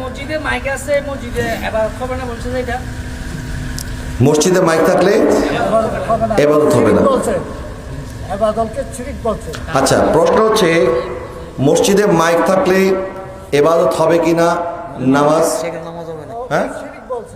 মসজিদে মাইক আছে, মসজিদে এবার খবর না বলছে যে এটা মসজিদে মাইক থাকলে ইবাদত হবে না। আচ্ছা, প্রশ্ন হচ্ছে মসজিদে মাইক থাকলে ইবাদত হবে কিনা, নামাজ? নামাজ হবে না। হ্যাঁ,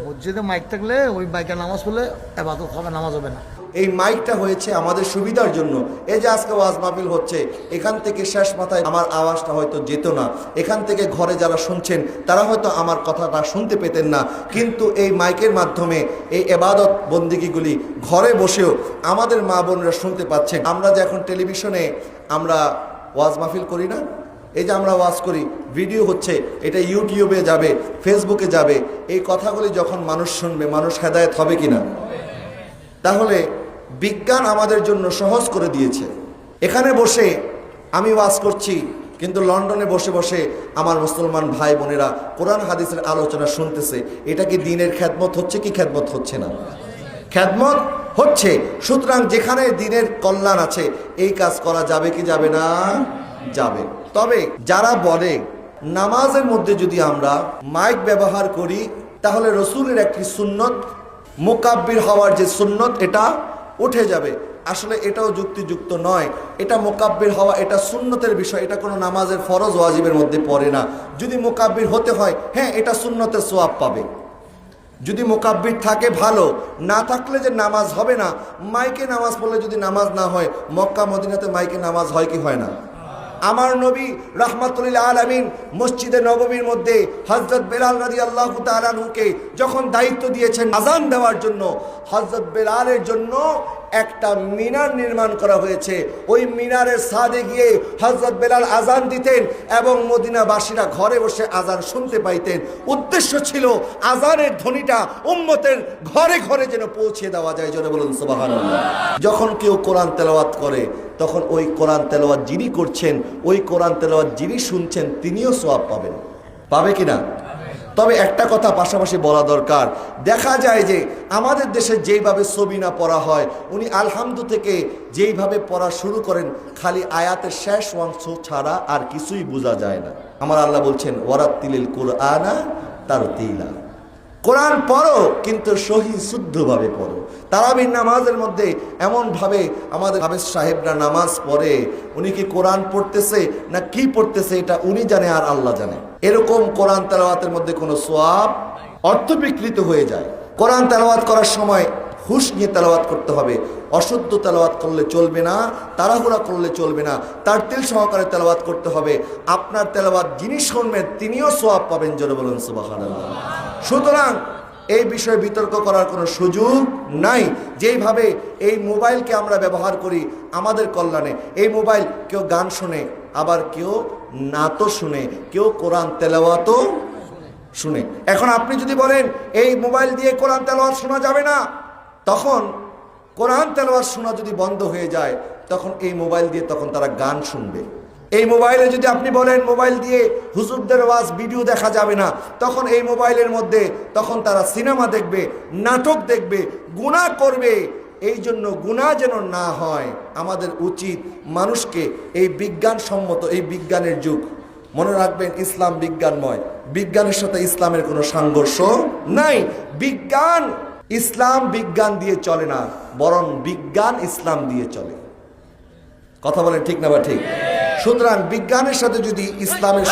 মসজিদে মাইক থাকলে ওই মাইকে নামাজ পড়লে ইবাদত হবে, নামাজ হবে না। এই মাইকটা হয়েছে আমাদের সুবিধার জন্য। এই যে আজকে ওয়াজ মাহফিল হচ্ছে, এখান থেকে শেষ মাথায় আমার আওয়াজটা হয়তো যেত না, এখান থেকে ঘরে যারা শুনছেন তারা হয়তো আমার কথাটা শুনতে পেতেন না, কিন্তু এই মাইকের মাধ্যমে এই ইবাদত বন্দেগীগুলি ঘরে বসেও আমাদের মা বোনরা শুনতে পাচ্ছেন। আমরা যে এখন টেলিভিশনে আমরা ওয়াজ মাহফিল করি না, এই যে আমরা ওয়াজ করি, ভিডিও হচ্ছে, এটা ইউটিউবে যাবে, ফেসবুকে যাবে, এই কথাগুলি যখন মানুষ শুনবে, মানুষ হেদায়েত হবে কিনা? তাহলে বিজ্ঞান আমাদের জন্য সহজ করে দিয়েছে। এখানে বসে আমি ওয়াজ করছি, কিন্তু লন্ডনে বসে বসে আমার মুসলমান ভাই বোনেরা কোরআন হাদিসের আলোচনা শুনতেছে। এটা কি দ্বীনের খেদমত হচ্ছে কি খেদমত হচ্ছে না? খেদমত হচ্ছে। সুতরাং যেখানে দ্বীনের কল্যাণ আছে এই কাজ করা যাবে কি যাবে না? যাবে। তবে যারা বলে নামাজের মধ্যে যদি আমরা মাইক ব্যবহার করি তাহলে রসুলের একটি সুন্নত, মুকাব্বির হওয়ার যে সুন্নত, এটা উঠে যাবে, আসলে এটাও যুক্তিযুক্ত নয়। এটা মুকাব্বির হওয়া এটা সুন্নতের বিষয়, এটা কোনো নামাজের ফরজ ওয়াজিবের মধ্যে পড়ে না। যদি মুকাব্বির হতে হয়, হ্যাঁ, এটা সুন্নতের সওয়াব পাবে। যদি মুকাব্বির থাকে ভালো, না থাকলে যে নামাজ হবে না, মাইকে নামাজ পড়লে যদি নামাজ না হয়, মক্কা মদিনাতে মাইকে নামাজ হয় কি হয় না? আমার নবী রাহমাতুল আলামিন মসজিদে নববীর মধ্যে হযরত বেলাল রাদিয়াল্লাহু তাআলা আনহুকে যখন দায়িত্ব দিয়েছেন আযান দেওয়ার জন্য, হযরত বেলালের জন্য একটা মিনার নির্মাণ করা হয়েছে। ওই মিনারের ছাদে গিয়ে হযরত বেলাল আযান দিতেন এবং মদিনাবাসীরা ঘরে বসে আযান শুনতে পাইতেন। উদ্দেশ্য ছিল আযানের ধ্বনিটা উম্মতের ঘরে ঘরে যেন পৌঁছে দেওয়া যায়। জোরে বলুন সুবহানাল্লাহ। যখন কেউ কোরআন তেলাওয়াত করে তখন ওই কোরআন তেলাওয়াত যিনি করছেন, ওই কোরআন তেলাওয়াত যিনি শুনছেন, তিনিও সওয়াব পাবেন। পাবে কিনা? তবে একটা কথা পাশাপাশি বলা দরকার, দেখা যায় যে আমাদের দেশে যেইভাবে সবিনা পড়া হয়, উনি আলহামদু থেকে যেইভাবে পড়া শুরু করেন, খালি আয়াতের শেষ অংশ ছাড়া আর কিছুই বোঝা যায় না। আমার আল্লাহ বলছেন ওয়ারাত্তিলিল কুরআনা তারতিলা, কোরআন পড়ো কিন্তু সহি শুদ্ধভাবে পড়ো। তারাবির নামাজের মধ্যে এমনভাবে আমাদের হাফেজ সাহেবরা নামাজ পড়ে, উনি কি কোরআন পড়তেছে না কি পড়তেছে এটা উনি জানে আর আল্লাহ জানে। এরকম কোরআন তেলাওয়াতের মধ্যে কোনো সওয়াব অর্থ বিকৃত হয়ে যায়। কোরআন তেলাওয়াত করার সময় হুঁশ নিয়ে তেলাওয়াত করতে হবে। অশুদ্ধ তেলাওয়াত করলে চলবে না, তাড়াহুড়া করলে চলবে না, তারতিল সহকারে তেলাওয়াত করতে হবে। আপনার তেলাওয়াত যিনি শুনবেন তিনিও সওয়াব পাবেন। জোরে বলুন সুবহানাল্লাহ। সুতরাং এই বিষয়ে বিতর্ক করার কোনো সুযোগ নাই। যেইভাবে এই মোবাইলকে আমরা ব্যবহার করি আমাদের কল্যাণে, এই মোবাইল কেউ গান শুনে, আবার কেউ নাতও শুনে, কেউ কোরআন তেলাওয়াতও শুনে। এখন আপনি যদি বলেন এই মোবাইল দিয়ে কোরআন তেলাওয়াত শোনা যাবে না, তখন কোরআন তেলাওয়াত শোনা যদি বন্ধ হয়ে যায় তখন এই মোবাইল দিয়ে তখন তারা গান শুনবে। এই মোবাইলে যদি আপনি বলেন মোবাইল দিয়ে হুজুরদের ওয়াজ ভিডিও দেখা যাবে না, তখন এই মোবাইলের মধ্যে তখন তারা সিনেমা দেখবে, নাটক দেখবে, গুনাহ করবে। এই জন্য গুনাহ যেন না হয়, আমাদের উচিত মানুষকে এই বিজ্ঞানসম্মত, এই বিজ্ঞানের যুগ, মনে রাখবেন ইসলাম বিজ্ঞানময়, বিজ্ঞানের সাথে ইসলামের কোনো সংঘর্ষ নাই। বিজ্ঞান, ইসলাম বিজ্ঞান দিয়ে চলে না, বরং বিজ্ঞান ইসলাম দিয়ে চলে। কথা বলেন ঠিক না বা ঠিক? সুতরাং বিজ্ঞানের সাথে যদি ইসলামের